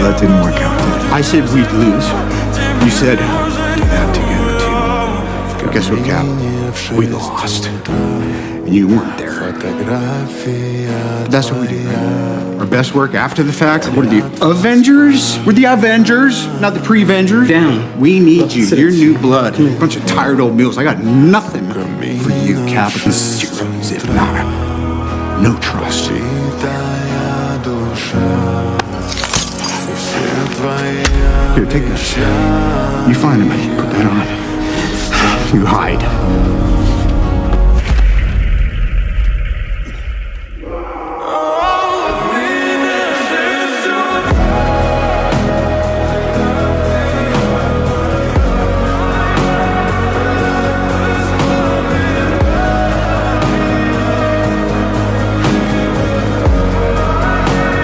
that didn't work out, did it? I said we'd lose. You said do that together too. Guess what, Cap? We lost. And you weren't there. But that's what we do, right? Our best work after the fact. What are the Avengers? We're the Avengers, not the pre-Vengers. Down. We need you. You're new blood. A bunch of tired old mules. I got nothing for you, Cap. This is zero. Zip. Nada. No trust. Here, take this. You find him. Put that on. You hide.